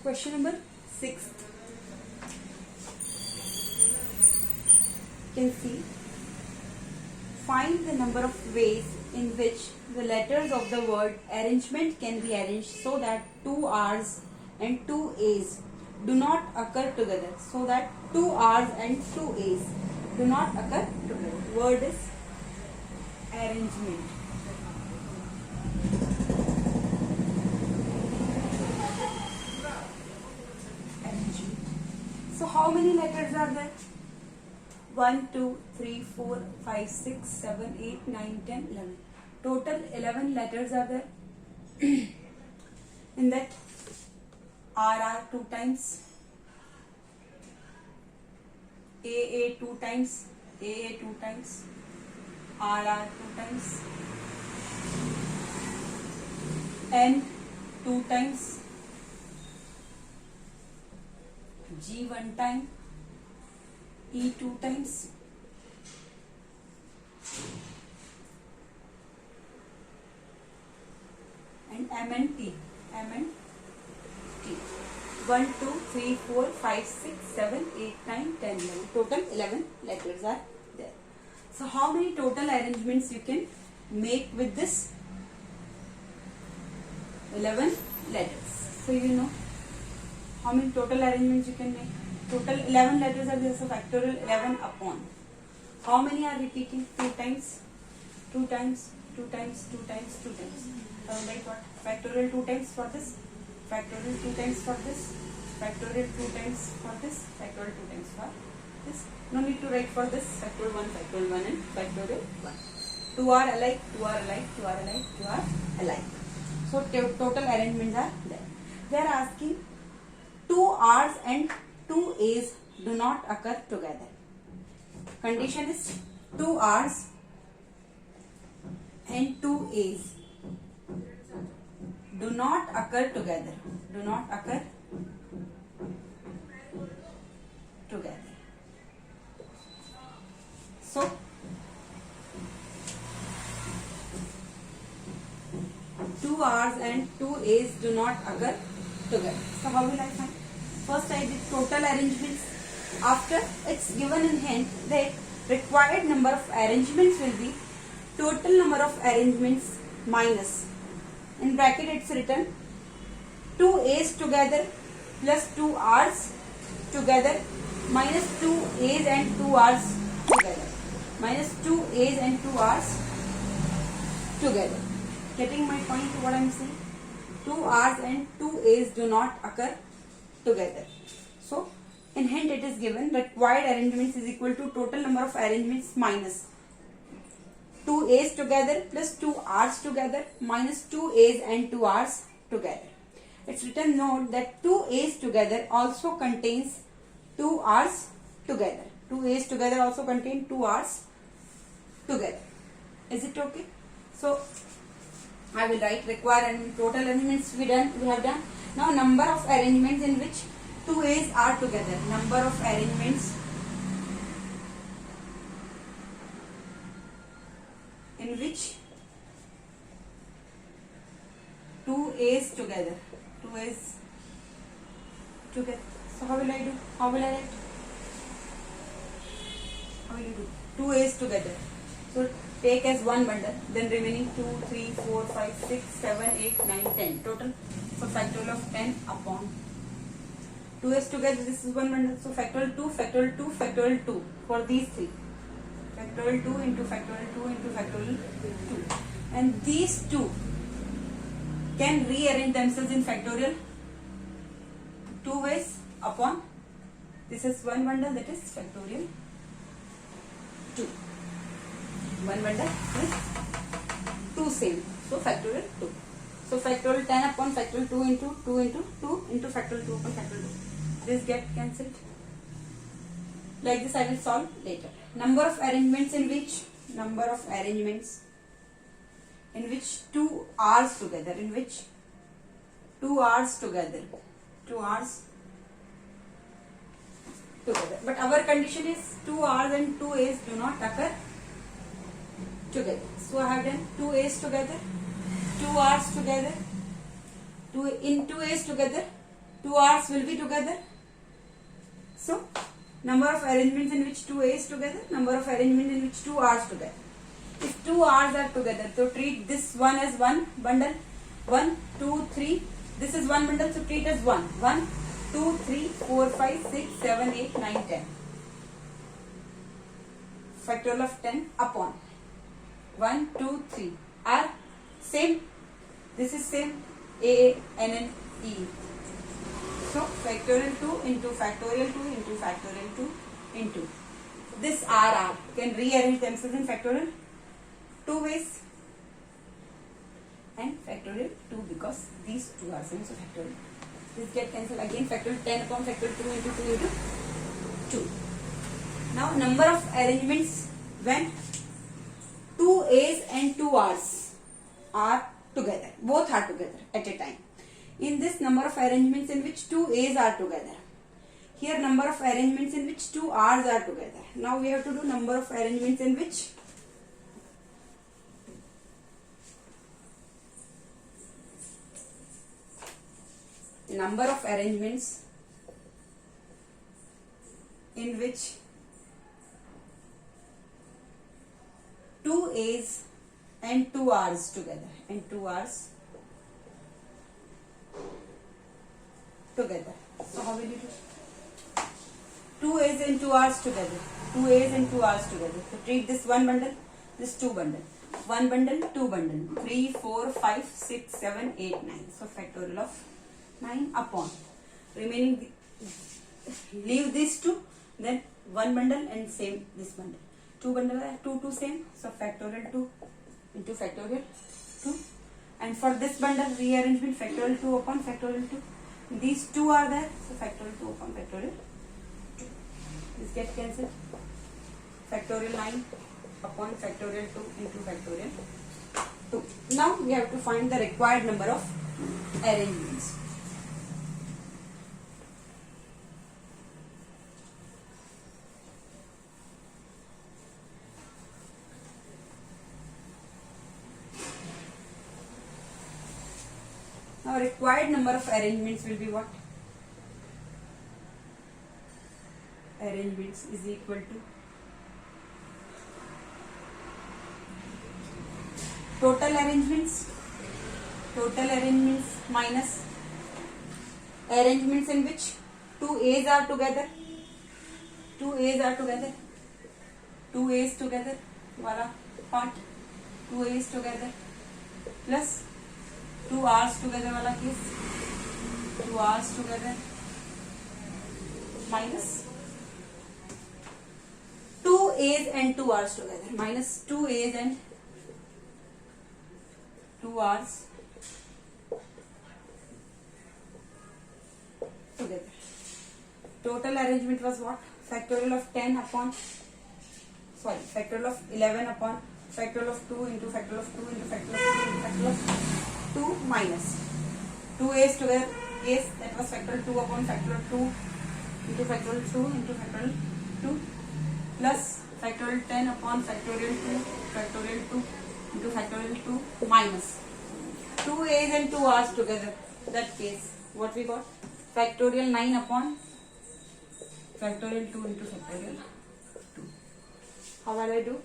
Question number 6. You can see, find the number of ways in which the letters of the word arrangement can be arranged so that two R's and two A's do not occur together. So that two R's and two A's do not occur together. Word is arrangement. So how many letters are there? 1, 2, 3, 4, 5, 6, 7, 8, 9, 10, 11. Total 11 letters are there. In that, RR 2 times, AA 2 times, AA 2 times, RR 2 times, N 2 times, G 1 time, E 2 times, and M and T. 1, 2, 3, 4, 5, 6, 7, 8, 9, 10, 11. Total 11 letters are there. So how many total arrangements you can make with this 11 letters? So you know how many total arrangements you can make. Total 11 letters are there, so factorial 11 upon. How many are repeating? 2 times, 2 times, 2 times, 2 times, 2 times. Like what? Factorial 2 times for this, factorial 2 times for this, factorial 2 times for this, factorial 2 times for this. No need to write for this. Factorial 1 and factorial 1. 2 are alike, 2 are alike, 2 are alike, 2 are alike. So total arrangements are there. They are asking 2 R's and 2 A's do not occur together. Condition is 2 R's and 2 A's do not occur together. Do not occur together. So, two R's and two A's do not occur together. So how will I find? First I did total arrangements. After it's given in hint that required number of arrangements will be total number of arrangements minus, in bracket it's written 2 A's together plus 2 R's together minus 2 A's and 2 R's together minus 2 A's and 2 R's together. Getting my point what I am saying? 2 R's and 2 A's do not occur together. So in hint it is given required arrangements is equal to total number of arrangements minus 2 A's together plus 2 R's together minus 2 A's and 2 R's together. It's written note that 2 A's together also contains 2 R's together. 2 A's together also contain 2 R's together. Is it okay? So I will write required and total arrangements we have done. Now number of arrangements in which 2 A's are together. Number of arrangements in which 2 A's together. 2 A's together. So how will I do? How will I write? How will you do? 2 A's together. So take as one bundle, then remaining 2, 3, 4, 5, 6, 7, 8, 9, 10. Total. So factorial of 10 upon 2 A's together. This is one bundle. So factorial 2, factorial 2, factorial 2 for these three. Factorial 2 into factorial 2 into factorial 2. And these two can rearrange themselves in factorial 2 ways upon. This is one bundle, that is factorial 2. One bundle with 2 same. So factorial 2. So factorial 10 upon factorial 2 into 2 into 2 into factorial 2 upon factorial 2. This get cancelled. Like this I will solve later. Number of arrangements in which 2 R's together. 2 R's together. But our condition is 2 R's and 2 A's do not occur together. So I have done 2 A's together, 2 R's together, 2 A's together, 2 R's will be together. So number of arrangements in which 2 A's together, number of arrangements in which 2 R's together. If 2 R's are together, so treat this one as one bundle. 1, 2, 3. This is one bundle, so treat as 1. 1, 2, 3, 4, 5, 6, 7, 8, 9, 10. Factorial of 10 upon 1, 2, 3 are same. This is same. A, N, N, E. So factorial 2 into factorial 2 into factorial 2 into this R can rearrange themselves in factorial 2 ways, and factorial 2 because these two are same, so factorial. This get cancelled again. Factorial 10 upon factorial 2 into 2 into 2. Now number of arrangements when 2 A's and 2 R's are together, both are together at a time. In this, number of arrangements in which 2 A's are together. Here number of arrangements in which 2 R's are together. Now we have to do number of arrangements in which number of arrangements in which 2 A's and 2 R's together, and 2 R's together. So how will you do? 2 A's and 2 R's together. 2 A's and 2 R's together. So treat this one bundle, this two bundle. One bundle, two bundle. 3, 4, 5, 6, 7, 8, 9. So factorial of 9 upon. Remaining, leave these two, then one bundle and same this bundle. Two bundle are 2 same. So factorial 2 into factorial 2. And for this bundle rearrangement, factorial 2 upon factorial 2. These two are there, so factorial 2 upon factorial 2. This gets cancelled. Factorial 9 upon factorial 2 into factorial 2. Now we have to find the required number of arrangements. Now required number of arrangements will be what? Arrangements is equal to total arrangements minus arrangements in which 2 A's are together, 2 A's together wala part, 2 A's together plus 2 R's together wala case, 2 R's together minus 2 A's and 2 R's together, minus 2 A's and 2 R's together. Total arrangement was what? Factorial of 10 upon, factorial of 11 upon factorial of 2 into factorial of 2 into factorial of 2 into factorial of 2 minus 2 A's together, A's, that was factorial 2 upon factorial of 2 into factorial 2 into factorial 2 plus factorial 10 upon factorial 2 into factorial 2 minus 2 A's and 2 R's together. That case, what we got? Factorial 9 upon factorial 2 into factorial 2. How will I do?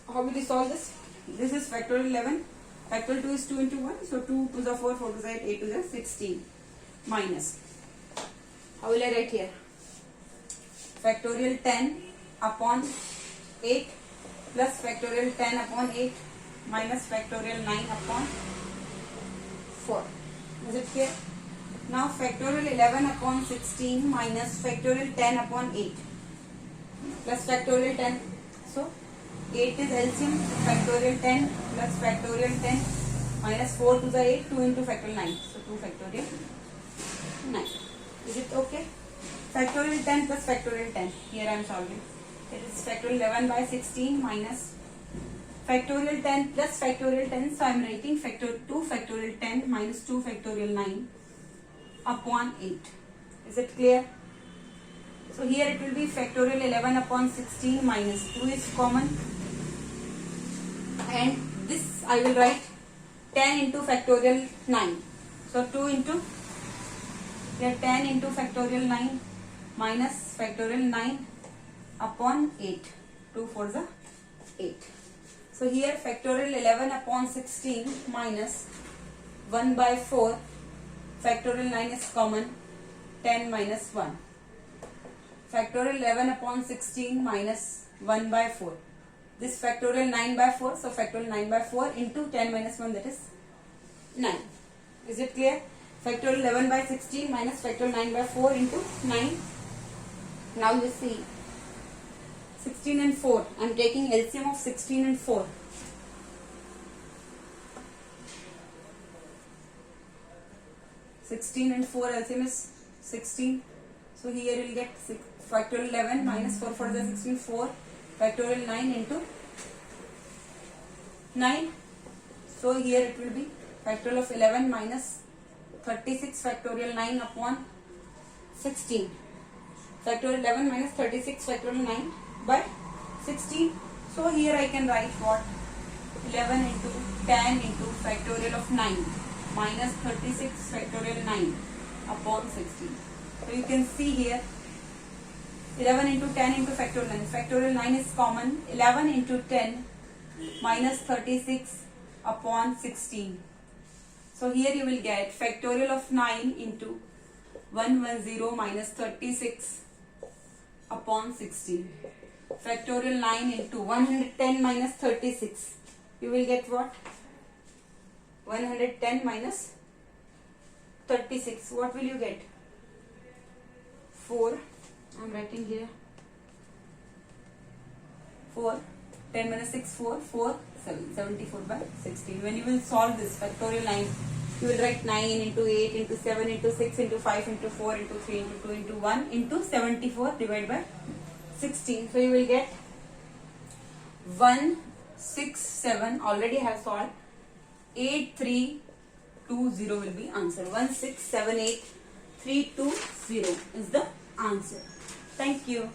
How will you solve this? This is factorial 11. Factorial 2 is 2 into 1. So 2 to the 4, 4 to the 8, 8 to the 16. Minus. How will I write here? Factorial 10 upon 8 plus factorial 10 upon 8 minus factorial 9 upon 4. Is it clear? Now factorial 11 upon 16 minus factorial 10 upon 8 plus factorial 10. So 8 is LCM, factorial 10 plus factorial 10 minus 4 to the 8, 2 into factorial 9. So 2 factorial 9. Is it okay? Factorial 10 plus factorial 10. Here I am solving. It is factorial 11 by 16 minus factorial 10 plus factorial 10. So I am writing 2 factorial 10 minus 2 factorial 9 upon 8. Is it clear? So here it will be factorial 11 upon 16 minus 2 is common. And this I will write 10 into factorial 9. So 2 into here 10 into factorial 9 minus factorial 9 upon 8. 2 4 is 8. So here factorial 11 upon 16 minus 1 by 4. Factorial 9 is common. 10 minus 1. Factorial 11 upon 16 minus 1 by 4. This factorial 9 by 4. So factorial 9 by 4 into 10 minus 1, that is 9. Is it clear? Factorial 11 by 16 minus factorial 9 by 4 into 9. Now you see 16 and 4. I am taking LCM of 16 and 4. LCM is 16. So here you will get factorial 11 minus 4 for the 16, 4. Factorial 9 into 9. So here it will be factorial of 11 minus 36 factorial 9 upon 16. Factorial 11 minus 36 factorial 9 by 16. So here I can write what? 11 into 10 into factorial of 9 minus 36 factorial 9 upon 16. So you can see here 11 into 10 into factorial 9. Factorial 9 is common. 11 into 10 minus 36 upon 16. So here you will get factorial of 9 into 110 minus 36 upon 16. Factorial 9 into 110 minus 36. You will get what? 110 minus 36. What will you get? 4. I am writing here. 4. 10 minus 6, 4. 4. 7. 74 by 16. When you will solve this factorial 9, you will write 9 into 8 into 7 into 6 into 5 into 4 into 3 into 2 into 1 into 74 divided by 16. So you will get 167. Already have solved. 8320 will be answer. 1678320 is the answer. Thank you.